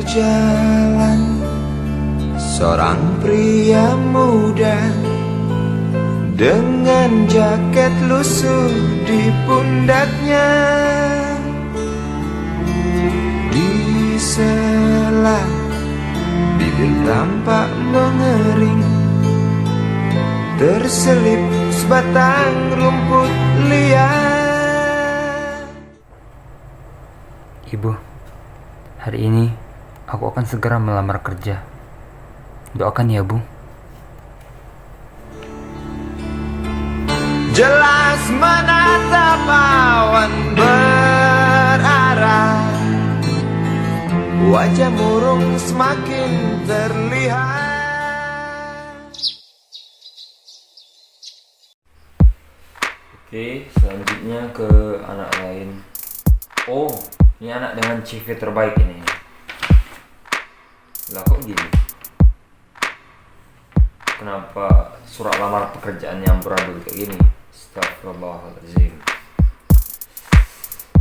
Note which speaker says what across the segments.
Speaker 1: jalan, seorang pria muda dengan jaket lusuh di pundaknya. Di sela bibir tampak mengering, terselip sebatang rumput liar.
Speaker 2: Ibu, hari ini aku akan segera melamar kerja. Doakan ya, Bu.
Speaker 1: Jelas menatap awan berarah, wajah murung semakin terlihat.
Speaker 2: Oke, selanjutnya ke anak lain. Oh, ini anak dengan CV terbaik ini. Lah kok gini? Kenapa surat lamar pekerjaan yang beradul kayak gini? Astagfirullahaladzim.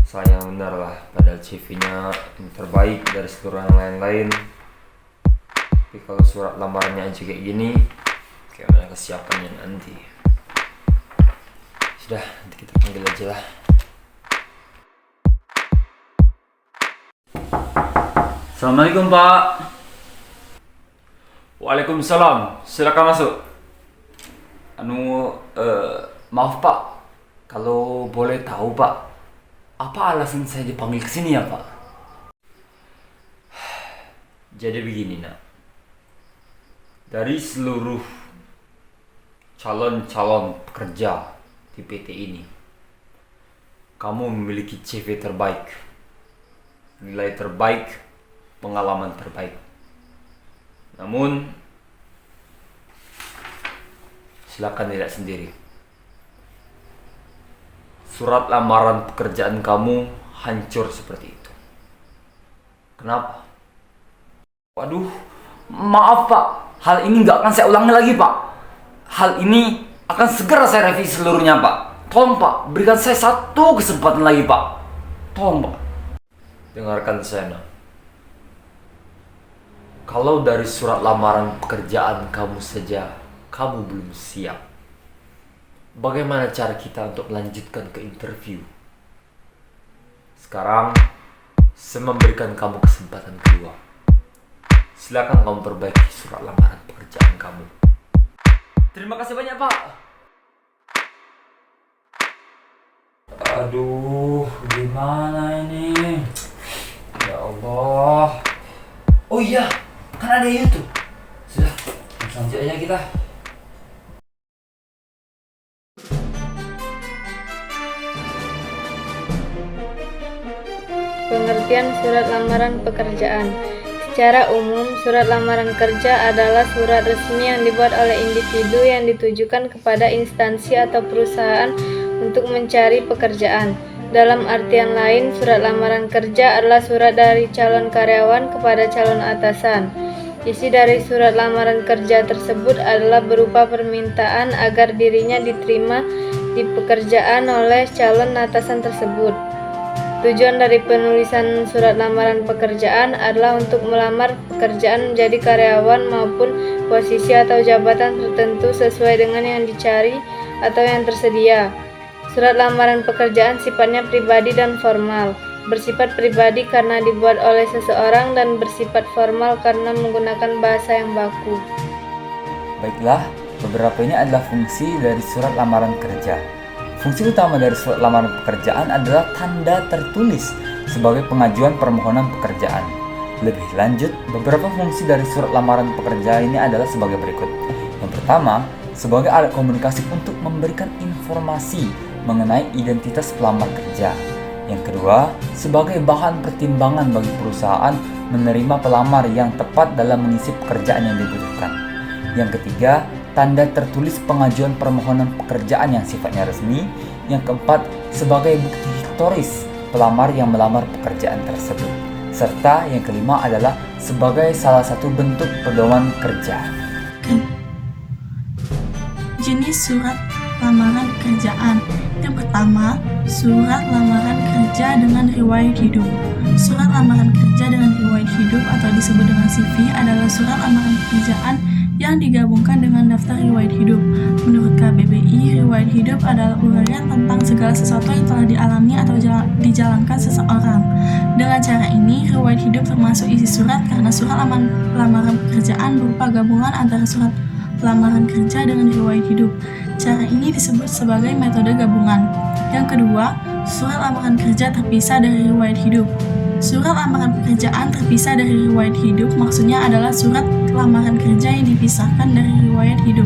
Speaker 2: Sayang benar lah, padahal CV-nya yang terbaik dari seluruh yang lain-lain. Tapi kalau surat lamarannya aja kayak gini, kayak mana kesiapannya nanti? Sudah, nanti kita panggil aja lah. Assalamualaikum, Pak. Waalaikumsalam, silakan masuk. Maaf Pak, kalau boleh tahu Pak, apa alasan saya dipanggil ke sini ya Pak? Jadi begini nak, dari seluruh calon-calon pekerja di PT ini, kamu memiliki CV terbaik, nilai terbaik, pengalaman terbaik. Namun, silakan tidak sendiri. Surat lamaran pekerjaan kamu hancur seperti itu. Kenapa? Waduh, maaf Pak, hal ini nggak akan saya ulangi lagi Pak. Hal ini akan segera saya revisi seluruhnya Pak. Tolong Pak, berikan saya satu kesempatan lagi Pak. Tolong Pak. Dengarkan saya nak. Kalau dari surat lamaran pekerjaan kamu saja kamu belum siap, bagaimana cara kita untuk melanjutkan ke interview? Sekarang saya memberikan kamu kesempatan kedua. Silakan kamu perbaiki surat lamaran pekerjaan kamu. Terima kasih banyak Pak. Aduh, gimana ini? Ya Allah. Oh iya, kan ada YouTube. Sudah, lanjut aja kita.
Speaker 3: Pengertian surat lamaran pekerjaan. Secara umum, surat lamaran kerja adalah surat resmi yang dibuat oleh individu yang ditujukan kepada instansi atau perusahaan untuk mencari pekerjaan. Dalam artian lain, surat lamaran kerja adalah surat dari calon karyawan kepada calon atasan. Isi dari surat lamaran kerja tersebut adalah berupa permintaan agar dirinya diterima di pekerjaan oleh calon atasan tersebut. Tujuan dari penulisan surat lamaran pekerjaan adalah untuk melamar pekerjaan menjadi karyawan maupun posisi atau jabatan tertentu sesuai dengan yang dicari atau yang tersedia. Surat lamaran pekerjaan sifatnya pribadi dan formal. Bersifat pribadi karena dibuat oleh seseorang dan bersifat formal karena menggunakan bahasa yang baku.
Speaker 2: Baiklah, beberapa ini adalah fungsi dari surat lamaran kerja. Fungsi utama dari surat lamaran pekerjaan adalah tanda tertulis sebagai pengajuan permohonan pekerjaan. Lebih lanjut, beberapa fungsi dari surat lamaran pekerjaan ini adalah sebagai berikut. Yang pertama, sebagai alat komunikasi untuk memberikan informasi mengenai identitas pelamar kerja. Yang kedua, sebagai bahan pertimbangan bagi perusahaan menerima pelamar yang tepat dalam mengisi pekerjaan yang dibutuhkan. Yang ketiga, tanda tertulis pengajuan permohonan pekerjaan yang sifatnya resmi. Yang keempat, sebagai bukti historis pelamar yang melamar pekerjaan tersebut. Serta yang kelima adalah sebagai salah satu bentuk pedoman kerja.
Speaker 4: Jenis surat lamaran pekerjaan. Yang pertama, Surat lamaran kerja dengan riwayat hidup. Surat lamaran kerja dengan riwayat hidup atau disebut dengan CV adalah surat lamaran pekerjaan yang digabungkan dengan daftar riwayat hidup. Menurut KBBI, riwayat hidup adalah uraian tentang segala sesuatu yang telah dialami atau dijalankan seseorang. Dengan cara ini, riwayat hidup termasuk isi surat karena surat lamaran pekerjaan berupa gabungan antara surat lamaran kerja dengan riwayat hidup. Cara ini disebut sebagai metode gabungan. Yang kedua, surat lamaran kerja terpisah dari riwayat hidup. Surat lamaran pekerjaan terpisah dari riwayat hidup maksudnya adalah surat lamaran kerja yang dipisahkan dari riwayat hidup.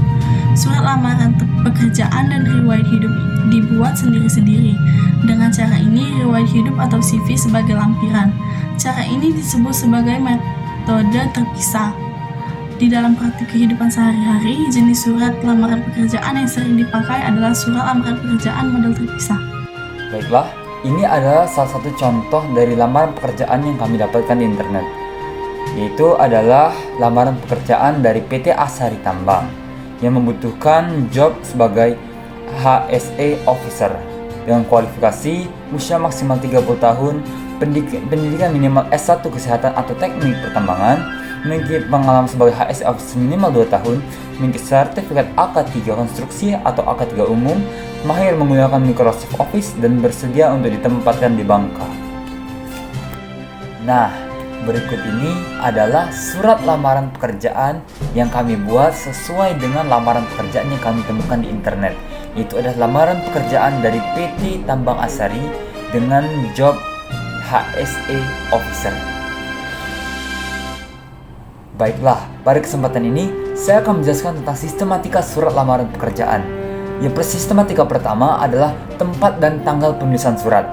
Speaker 4: Surat lamaran pekerjaan dan riwayat hidup dibuat sendiri-sendiri. Dengan cara ini, riwayat hidup atau CV sebagai lampiran. Cara ini disebut sebagai metode terpisah. Di dalam praktik kehidupan sehari-hari, jenis surat lamaran pekerjaan yang sering dipakai adalah surat lamaran pekerjaan model terpisah.
Speaker 2: Baiklah, ini adalah salah satu contoh dari lamaran pekerjaan yang kami dapatkan di internet, yaitu adalah lamaran pekerjaan dari PT Asari Tambang yang membutuhkan job sebagai HSE Officer dengan kualifikasi usia maksimal 30 tahun, pendidikan minimal S1 Kesehatan atau Teknik Pertambangan, memiliki pengalaman sebagai HSE Officer minimal 2 tahun, memiliki sertifikat AK3 Konstruksi atau AK3 Umum, mahir menggunakan Microsoft Office, dan bersedia untuk ditempatkan di Bangka. Nah, berikut ini adalah surat lamaran pekerjaan yang kami buat sesuai dengan lamaran pekerjaan yang kami temukan di internet. Itu adalah lamaran pekerjaan dari PT Tambang Asari dengan job HSE Officer. Baiklah, pada kesempatan ini saya akan menjelaskan tentang sistematika surat lamaran pekerjaan. Sistematika pertama adalah tempat dan tanggal penulisan surat.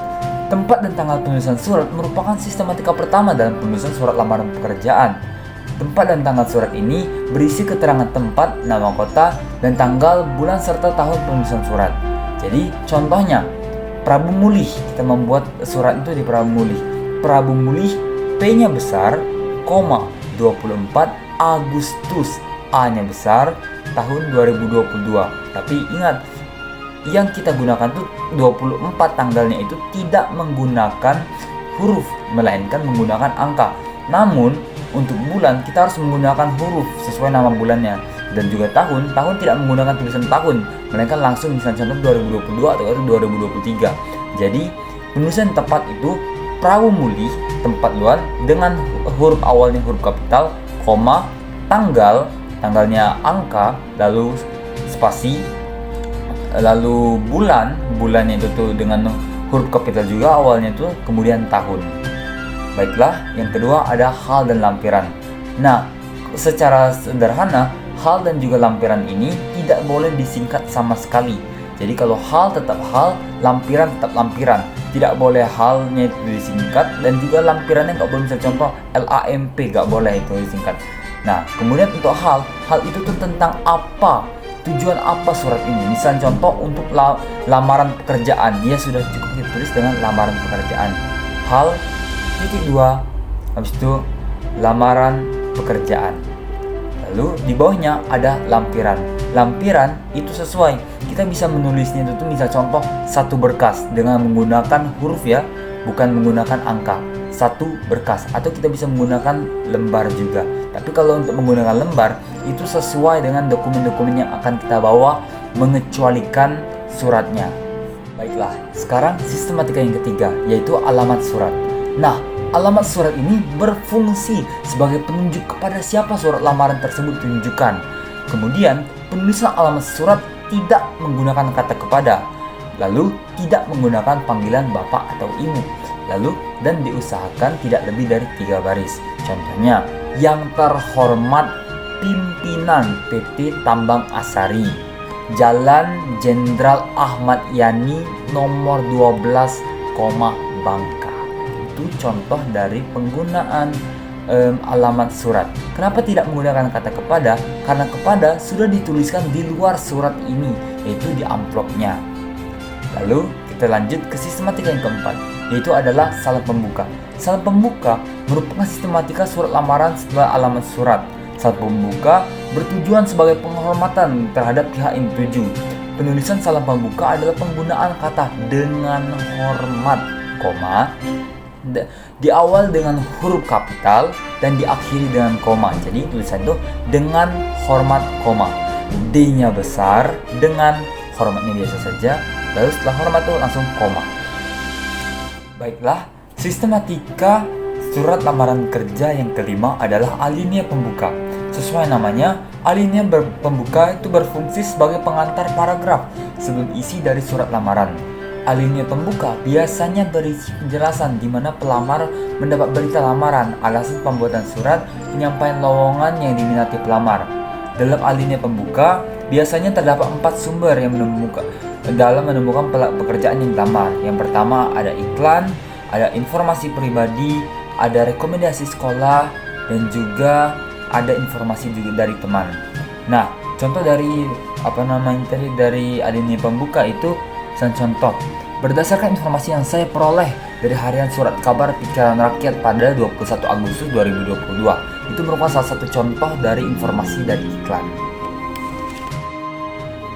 Speaker 2: Tempat dan tanggal penulisan surat merupakan sistematika pertama dalam penulisan surat lamaran pekerjaan. Tempat dan tanggal surat ini berisi keterangan tempat, nama kota, dan tanggal, bulan, serta tahun penulisan surat. Jadi, contohnya, Prabu Mulih, kita membuat surat itu di Prabu Mulih. Prabu Mulih, P-nya besar, 24 Agustus, A-nya besar, tahun 2022. Tapi ingat, yang kita gunakan tuh 24 tanggalnya itu tidak menggunakan huruf, melainkan menggunakan angka. Namun untuk bulan kita harus menggunakan huruf sesuai nama bulannya, dan juga tahun tidak menggunakan tulisan tahun, melainkan langsung misalnya contoh 2022 atau 2023. Jadi penulisan tepat itu Prabu Mulih, tempat luar dengan huruf awalnya huruf kapital, koma, tanggalnya angka, lalu spasi, lalu bulannya itu tuh dengan huruf kapital juga awalnya itu, kemudian tahun. Baiklah, yang kedua ada hal dan lampiran. Nah, secara sederhana, hal dan juga lampiran ini tidak boleh disingkat sama sekali. Jadi kalau hal tetap hal, lampiran tetap lampiran. Tidak boleh halnya itu disingkat, dan juga lampirannya nggak boleh, misalnya contoh LAMP nggak boleh itu disingkat. Nah, kemudian untuk hal itu tuh tentang apa, tujuan apa surat ini. Misalnya contoh untuk lamaran pekerjaan, dia sudah cukup ditulis dengan lamaran pekerjaan. Hal titik 2, habis itu lamaran pekerjaan. Lalu di bawahnya ada lampiran. Lampiran itu sesuai, kita bisa menulisnya itu misal contoh satu berkas dengan menggunakan huruf ya, bukan menggunakan angka. Satu berkas, atau kita bisa menggunakan lembar juga. Tapi kalau untuk menggunakan lembar itu sesuai dengan dokumen-dokumen yang akan kita bawa, mengecualikan suratnya. Baiklah, sekarang sistematika yang ketiga, yaitu alamat surat. Nah, alamat surat ini berfungsi sebagai penunjuk kepada siapa surat lamaran tersebut ditunjukkan. Kemudian, penulisan alamat surat tidak menggunakan kata kepada, lalu tidak menggunakan panggilan bapak atau ibu, lalu dan diusahakan tidak lebih dari 3 baris. Contohnya, yang terhormat pimpinan PT Tambang Asari, Jalan Jenderal Ahmad Yani nomor 12, Bangka. Itu contoh dari penggunaan alamat surat. Kenapa tidak menggunakan kata kepada? Karena kepada sudah dituliskan di luar surat ini, yaitu di amplopnya. Lalu kita lanjut ke sistematika yang keempat, yaitu adalah salam pembuka. Salam pembuka merupakan sistematika surat lamaran setelah alamat surat. Salam pembuka bertujuan sebagai penghormatan terhadap pihak yang dituju. penulisan salam pembuka adalah penggunaan kata dengan hormat, koma, di awal dengan huruf kapital dan diakhiri dengan koma. Jadi tulisan itu dengan hormat, koma. D-nya besar, dengan hormatnya biasa saja, lalu setelah hormat itu langsung koma. Baiklah, sistematika surat lamaran kerja yang kelima adalah alinea pembuka. Sesuai namanya, alinea pembuka itu berfungsi sebagai pengantar paragraf sebelum isi dari surat lamaran. Alinea pembuka biasanya berisi penjelasan di mana pelamar mendapat berita lamaran, alasan pembuatan surat, penyampaian lowongan yang diminati pelamar. Dalam alinea pembuka, biasanya terdapat 4 sumber yang menemukan pekerjaan yang dilamar. Yang pertama ada iklan, ada informasi pribadi, ada rekomendasi sekolah, dan juga ada informasi juga dari teman. Nah, contoh dari dari alinea pembuka itu contoh. Berdasarkan informasi yang saya peroleh dari harian surat kabar pikiran rakyat pada 21 Agustus 2022, itu merupakan salah satu contoh dari informasi dari iklan.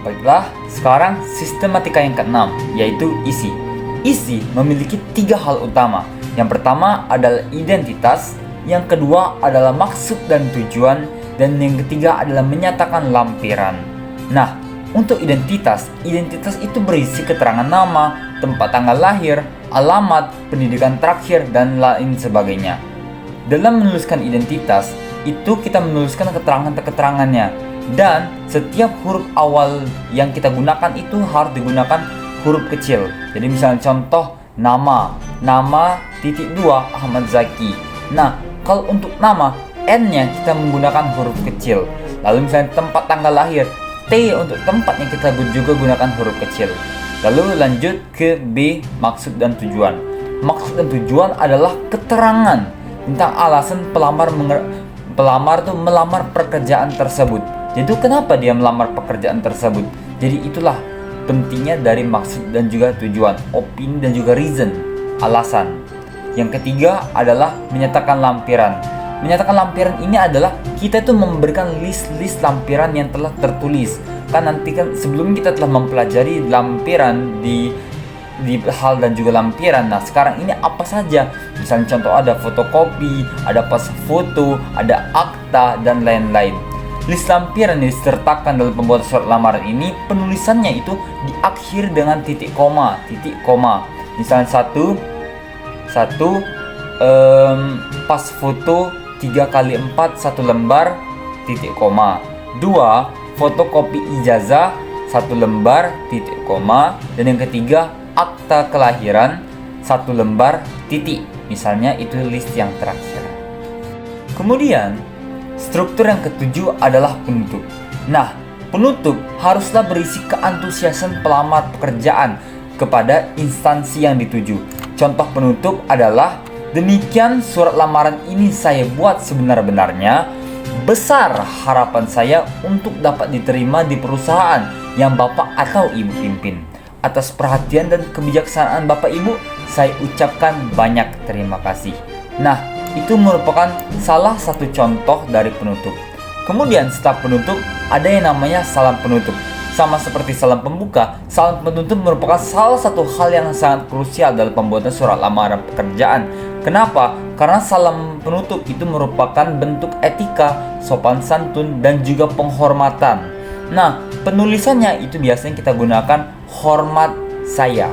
Speaker 2: Baiklah, sekarang sistematika yang keenam, yaitu isi. Isi memiliki 3 hal utama. Yang pertama adalah identitas, yang kedua adalah maksud dan tujuan, dan yang ketiga adalah menyatakan lampiran. Nah, untuk identitas itu berisi keterangan nama, tempat tanggal lahir, alamat, pendidikan terakhir, dan lain sebagainya. Dalam menuliskan identitas, itu kita menuliskan keterangannya, dan setiap huruf awal yang kita gunakan itu harus digunakan huruf kecil. Jadi misalnya contoh nama 2 Ahmad Zaki. Nah, kalau untuk nama, N-nya kita menggunakan huruf kecil. Lalu misalnya tempat tanggal lahir, T untuk tempatnya kita juga gunakan huruf kecil. Lalu lanjut ke B, maksud dan tujuan. Maksud dan tujuan adalah keterangan tentang alasan pelamar tuh melamar pekerjaan tersebut. Jadi kenapa dia melamar pekerjaan tersebut? Jadi itulah pentingnya dari maksud dan juga tujuan, opini dan juga reason, alasan. Yang ketiga adalah menyatakan lampiran. Menyatakan lampiran ini adalah kita itu memberikan list lampiran yang telah tertulis. Kan nanti kan sebelum kita telah mempelajari lampiran di hal dan juga lampiran. Nah, sekarang ini apa saja? Misalnya contoh ada fotokopi, ada pas foto, ada akta dan lain-lain. List lampiran yang disertakan dalam pembuatan surat lamaran ini, penulisannya itu diakhiri dengan titik koma. Misalnya satu pas foto 3x4 1 lembar, titik koma. 2 fotokopi ijazah 1 lembar, titik koma. Dan yang ketiga akta kelahiran 1 lembar, titik. Misalnya itu list yang terakhir. Kemudian struktur yang ketujuh adalah penutup. Nah, penutup haruslah berisi keantusiasan pelamar pekerjaan kepada instansi yang dituju. Contoh penutup adalah, demikian surat lamaran ini saya buat sebenar-benarnya. Besar harapan saya untuk dapat diterima di perusahaan yang Bapak atau Ibu pimpin. Atas perhatian dan kebijaksanaan Bapak Ibu, saya ucapkan banyak terima kasih. Nah, itu merupakan salah satu contoh dari penutup. Kemudian setelah penutup ada yang namanya salam penutup. Sama seperti salam pembuka, salam penutup merupakan salah satu hal yang sangat krusial dalam pembuatan surat lamaran pekerjaan. Kenapa? Karena salam penutup itu merupakan bentuk etika, sopan santun, dan juga penghormatan. Nah, penulisannya itu biasanya kita gunakan hormat saya.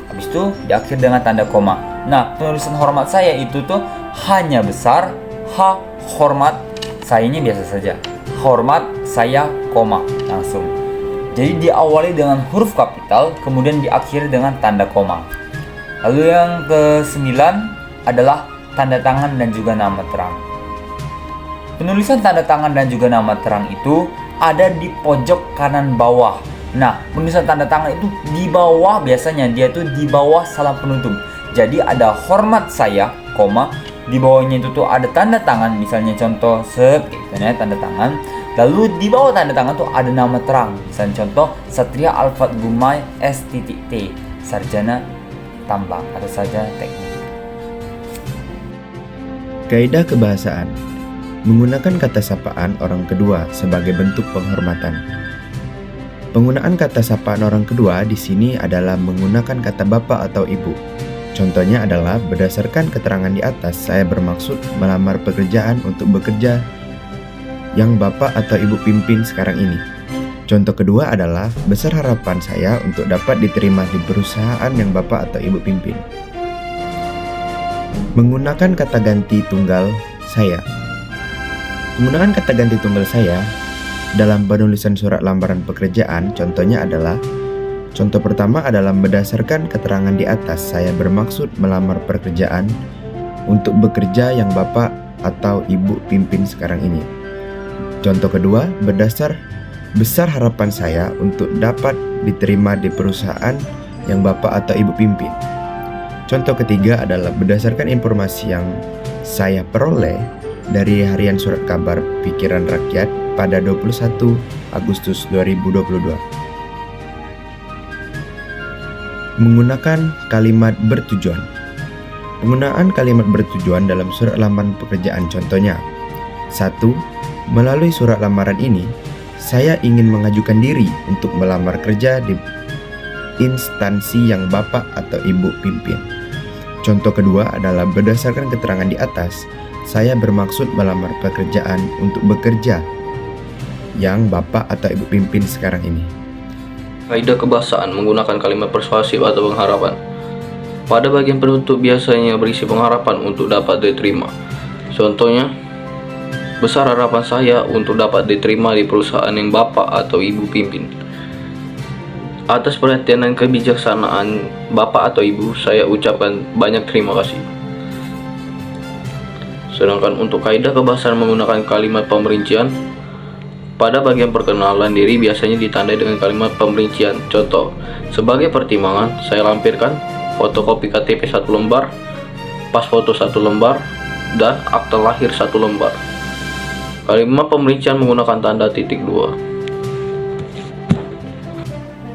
Speaker 2: Habis itu diakhiri dengan tanda koma. Nah, penulisan hormat saya itu tuh hanya besar, H, hormat, sayanya biasa saja. Hormat saya, koma, langsung. Jadi diawali dengan huruf kapital, kemudian diakhiri dengan tanda koma. Lalu yang ke-9 adalah tanda tangan dan juga nama terang. Penulisan tanda tangan dan juga nama terang itu ada di pojok kanan bawah. Nah, penulisan tanda tangan itu di bawah, biasanya dia tuh di bawah salam penutup. Jadi ada hormat saya, koma, di bawahnya itu tuh ada tanda tangan, misalnya contoh kayak tanda tangan. Lalu di bawah tanda tangan tuh ada nama terang. Misalnya contoh Satria Alfat Gumai S.T, sarjana tambang atau sarjana teknik.
Speaker 5: Kaidah kebahasaan: menggunakan kata sapaan orang kedua sebagai bentuk penghormatan. Penggunaan kata sapaan orang kedua di sini adalah menggunakan kata bapak atau ibu. Contohnya adalah berdasarkan keterangan di atas, saya bermaksud melamar pekerjaan untuk bekerja yang bapak atau ibu pimpin sekarang ini. Contoh kedua adalah besar harapan saya untuk dapat diterima di perusahaan yang bapak atau ibu pimpin. Menggunakan kata ganti tunggal saya. Penggunaan kata ganti tunggal saya dalam penulisan surat lamaran pekerjaan contohnya adalah, contoh pertama adalah berdasarkan keterangan di atas, saya bermaksud melamar pekerjaan untuk bekerja yang bapak atau ibu pimpin sekarang ini. Contoh kedua, besar harapan saya untuk dapat diterima di perusahaan yang bapak atau ibu pimpin. Contoh ketiga adalah berdasarkan informasi yang saya peroleh dari harian surat kabar Pikiran Rakyat pada 21 Agustus 2022. Menggunakan kalimat bertujuan. Penggunaan kalimat bertujuan dalam surat lamaran pekerjaan contohnya: 1. Melalui surat lamaran ini, saya ingin mengajukan diri untuk melamar kerja di instansi yang bapak atau ibu pimpin. Contoh kedua adalah berdasarkan keterangan di atas, saya bermaksud melamar pekerjaan untuk bekerja yang bapak atau ibu pimpin sekarang ini.
Speaker 6: Kaidah kebahasaan menggunakan kalimat persuasif atau pengharapan. Pada bagian penutup biasanya berisi pengharapan untuk dapat diterima. Contohnya, besar harapan saya untuk dapat diterima di perusahaan yang bapak atau ibu pimpin. Atas perhatian dan kebijaksanaan bapak atau ibu, saya ucapkan banyak terima kasih. Sedangkan untuk kaidah kebahasaan menggunakan kalimat pemerincian, pada bagian perkenalan diri biasanya ditandai dengan kalimat pemerincian. Contoh, sebagai pertimbangan, saya lampirkan fotokopi KTP 1 lembar, pas foto 1 lembar, dan akta lahir 1 lembar. Kalimat pemerincian menggunakan tanda titik 2.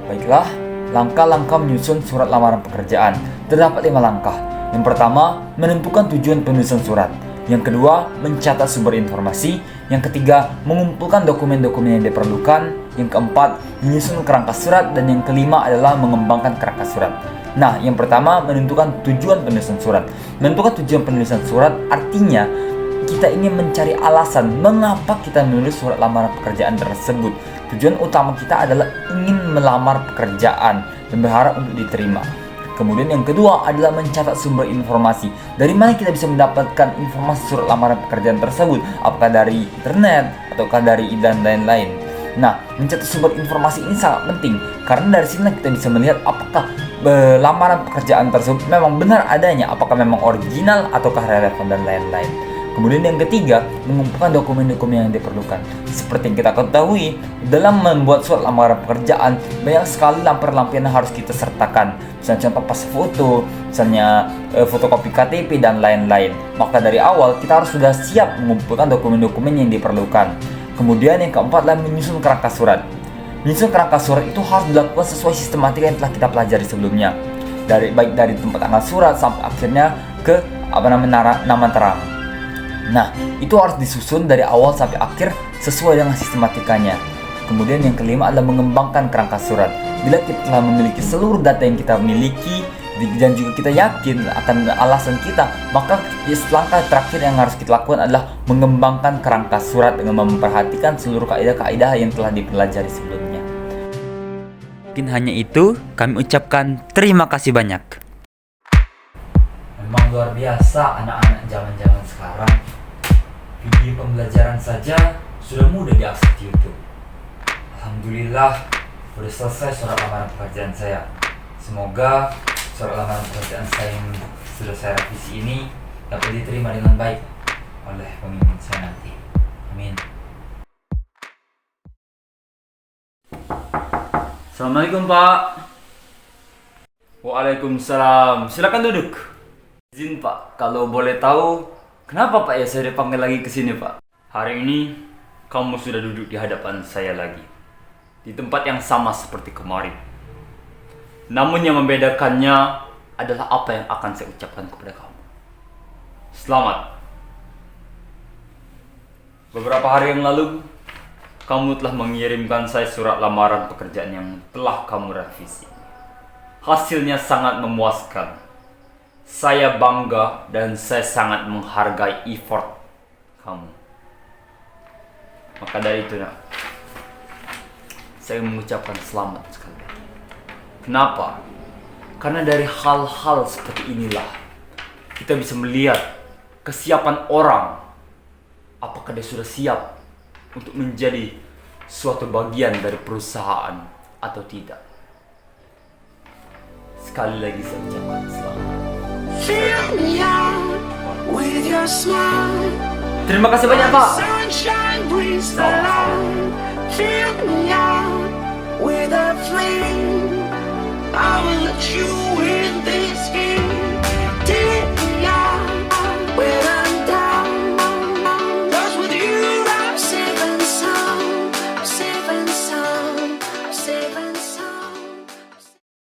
Speaker 2: Baiklah, langkah-langkah menyusun surat lamaran pekerjaan. Terdapat 5 langkah. Yang pertama, menentukan tujuan penulisan surat. Yang kedua, mencatat sumber informasi. Yang ketiga, mengumpulkan dokumen-dokumen yang diperlukan. Yang keempat, menyusun kerangka surat. Dan yang kelima adalah mengembangkan kerangka surat. Nah, yang pertama, menentukan tujuan penulisan surat. Menentukan tujuan penulisan surat artinya kita ingin mencari alasan mengapa kita menulis surat lamaran pekerjaan tersebut. Tujuan utama kita adalah ingin melamar pekerjaan dan berharap untuk diterima. Kemudian yang kedua adalah mencatat sumber informasi. Dari mana kita bisa mendapatkan informasi surat lamaran pekerjaan tersebut? Apakah dari internet ataukah dari dan lain-lain? Nah, mencatat sumber informasi ini sangat penting karena dari sini kita bisa melihat apakah lamaran pekerjaan tersebut memang benar adanya, apakah memang original ataukah relevan dan lain-lain. Kemudian yang ketiga, mengumpulkan dokumen-dokumen yang diperlukan. Seperti yang kita ketahui, dalam membuat surat lamaran pekerjaan, banyak sekali lampiran-lampiran yang harus kita sertakan. Misalnya contoh pas foto, misalnya fotokopi KTP dan lain-lain. Maka dari awal kita harus sudah siap mengumpulkan dokumen-dokumen yang diperlukan. Kemudian yang keempat adalah menyusun kerangka surat. Menyusun kerangka surat itu harus dilakukan sesuai sistematika yang telah kita pelajari sebelumnya. Baik dari tempat tanggal surat sampai akhirnya ke nama terang. Nah, itu harus disusun dari awal sampai akhir sesuai dengan sistematikanya. Kemudian yang kelima adalah mengembangkan kerangka surat. Bila kita telah memiliki seluruh data yang kita miliki dan juga kita yakin akan alasan kita, maka langkah terakhir yang harus kita lakukan adalah mengembangkan kerangka surat dengan memperhatikan seluruh kaidah-kaidah yang telah dipelajari sebelumnya. Mungkin hanya itu, kami ucapkan terima kasih banyak. Memang luar biasa anak-anak zaman-zaman sekarang. Video pembelajaran saja sudah mudah diakses di YouTube. Alhamdulillah, sudah selesai surat lamaran pekerjaan saya. Semoga surat lamaran pekerjaan saya yang sudah saya revisi ini dapat diterima dengan baik oleh pemimpin saya nanti. Amin. Assalamualaikum Pak. Waalaikumsalam. Silakan duduk. Izin Pak, kalau boleh tahu kenapa Pak ya saya dipanggil lagi ke sini Pak? Hari ini kamu sudah duduk di hadapan saya lagi, di tempat yang sama seperti kemarin. Namun yang membedakannya adalah apa yang akan saya ucapkan kepada kamu. Selamat. Beberapa hari yang lalu, kamu telah mengirimkan saya surat lamaran pekerjaan yang telah kamu revisi. Hasilnya sangat memuaskan. Saya bangga dan saya sangat menghargai effort kamu. Maka dari itu, nak, saya mengucapkan selamat sekali. Kenapa? Karena dari hal-hal seperti inilah kita bisa melihat kesiapan orang. Apakah dia sudah siap untuk menjadi suatu bagian dari perusahaan atau tidak. Sekali lagi saya ucapkan selamat. Terima kasih banyak, Pak.
Speaker 7: Fill me out with a flame.